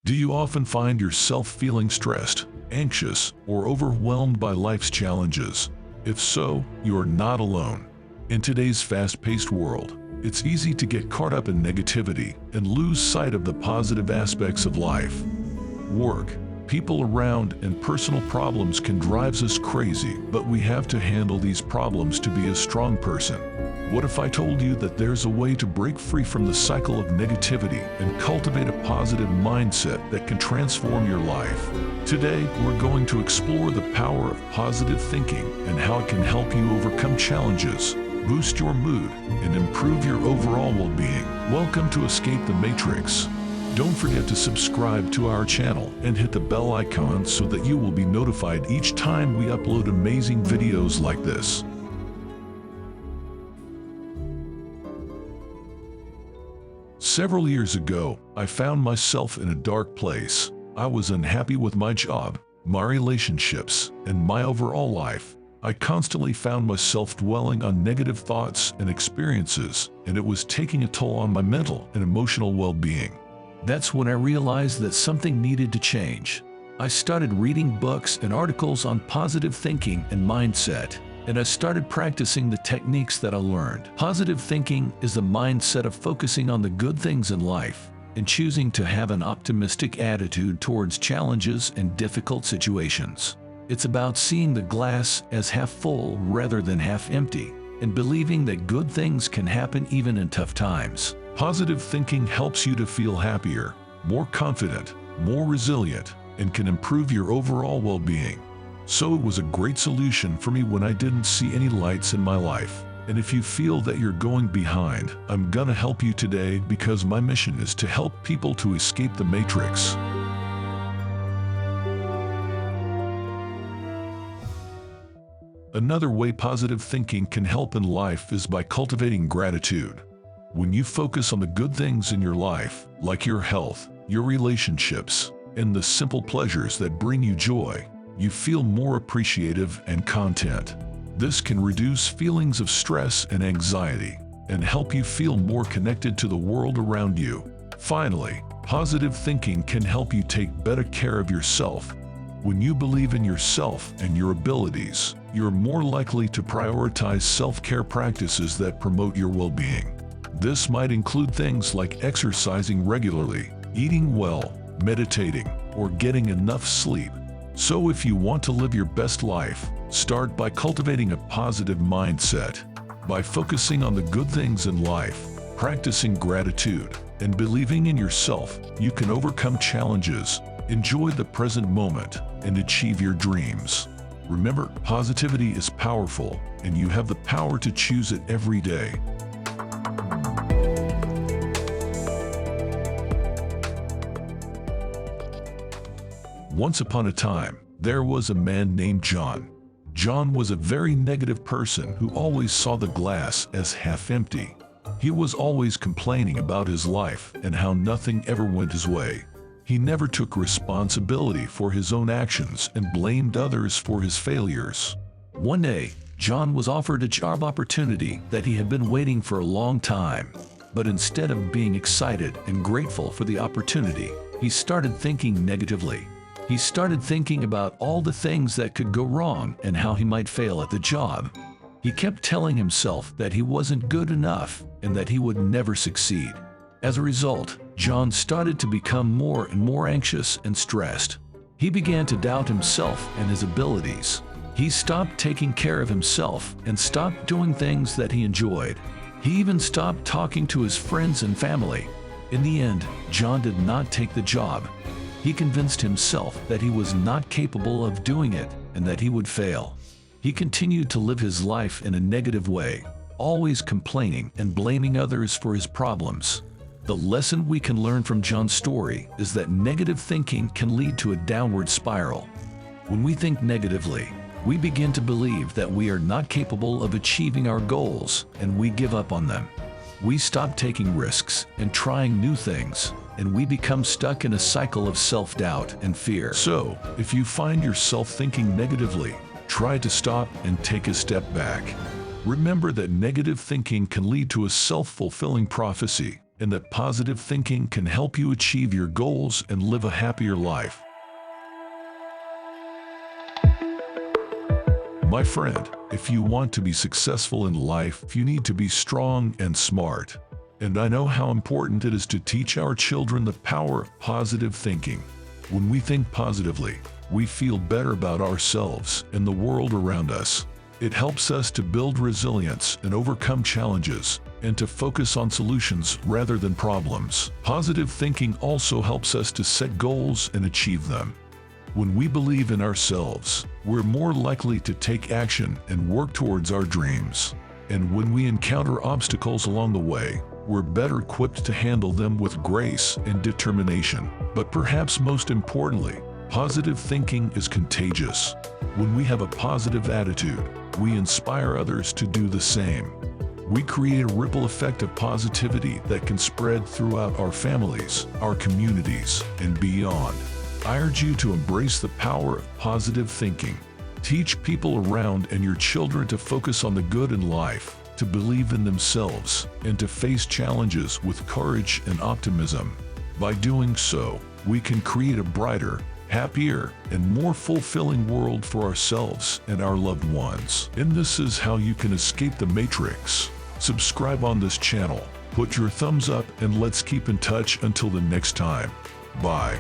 Do you often find yourself feeling stressed, anxious, or overwhelmed by life's challenges? If so, you are not alone. In today's fast-paced world, it's easy to get caught up in negativity and lose sight of the positive aspects of life. Work, people around, and personal problems can drive us crazy, but we have to handle these problems to be a strong person. What if I told you that there's a way to break free from the cycle of negativity and cultivate a positive mindset that can transform your life? Today, we're going to explore the power of positive thinking and how it can help you overcome challenges, boost your mood, and improve your overall well-being. Welcome to Escape the Matrix. Don't forget to subscribe to our channel and hit the bell icon so that you will be notified each time we upload amazing videos like this. Several years ago, I found myself in a dark place. I was unhappy with my job, my relationships, and my overall life. I constantly found myself dwelling on negative thoughts and experiences, and it was taking a toll on my mental and emotional well-being. That's when I realized that something needed to change. I started reading books and articles on positive thinking and mindset, and I started practicing the techniques that I learned. Positive thinking is the mindset of focusing on the good things in life and choosing to have an optimistic attitude towards challenges and difficult situations. It's about seeing the glass as half full rather than half empty, and believing that good things can happen even in tough times. Positive thinking helps you to feel happier, more confident, more resilient, and can improve your overall well-being. So it was a great solution for me when I didn't see any lights in my life. And if you feel that you're going behind, I'm gonna help you today because my mission is to help people to escape the matrix. Another way positive thinking can help in life is by cultivating gratitude. When you focus on the good things in your life, like your health, your relationships, and the simple pleasures that bring you joy, you feel more appreciative and content. This can reduce feelings of stress and anxiety and help you feel more connected to the world around you. Finally, positive thinking can help you take better care of yourself. When you believe in yourself and your abilities, you're more likely to prioritize self-care practices that promote your well-being. This might include things like exercising regularly, eating well, meditating, or getting enough sleep. So if you want to live your best life, start by cultivating a positive mindset. By focusing on the good things in life, practicing gratitude, and believing in yourself, you can overcome challenges, enjoy the present moment, and achieve your dreams. Remember, positivity is powerful, and you have the power to choose it every day. Once upon a time, there was a man named Jhon. Jhon was a very negative person who always saw the glass as half empty. He was always complaining about his life and how nothing ever went his way. He never took responsibility for his own actions and blamed others for his failures. One day, Jhon was offered a job opportunity that he had been waiting for a long time. But instead of being excited and grateful for the opportunity, he started thinking negatively. He started thinking about all the things that could go wrong and how he might fail at the job. He kept telling himself that he wasn't good enough and that he would never succeed. As a result, Jhon started to become more and more anxious and stressed. He began to doubt himself and his abilities. He stopped taking care of himself and stopped doing things that he enjoyed. He even stopped talking to his friends and family. In the end, Jhon did not take the job. He convinced himself that he was not capable of doing it and that he would fail. He continued to live his life in a negative way, always complaining and blaming others for his problems. The lesson we can learn from Jhon's story is that negative thinking can lead to a downward spiral. When we think negatively, we begin to believe that we are not capable of achieving our goals and we give up on them. We stop taking risks and trying new things, and we become stuck in a cycle of self-doubt and fear. So, if you find yourself thinking negatively, try to stop and take a step back. Remember that negative thinking can lead to a self-fulfilling prophecy. and that positive thinking can help you achieve your goals and live a happier life. My friend, if you want to be successful in life, you need to be strong and smart. And I know how important it is to teach our children the power of positive thinking. When we think positively, we feel better about ourselves and the world around us. It helps us to build resilience and overcome challenges, and to focus on solutions rather than problems. Positive thinking also helps us to set goals and achieve them. When we believe in ourselves, we're more likely to take action and work towards our dreams. And when we encounter obstacles along the way, we're better equipped to handle them with grace and determination. But perhaps most importantly, positive thinking is contagious. When we have a positive attitude, we inspire others to do the same. We create a ripple effect of positivity that can spread throughout our families, our communities, and beyond. I urge you to embrace the power of positive thinking. Teach people around and your children to focus on the good in life, to believe in themselves, and to face challenges with courage and optimism. By doing so, we can create a brighter, happier, and more fulfilling world for ourselves and our loved ones. And this is how you can escape the matrix. Subscribe on this channel, put your thumbs up, and let's keep in touch until the next time. Bye.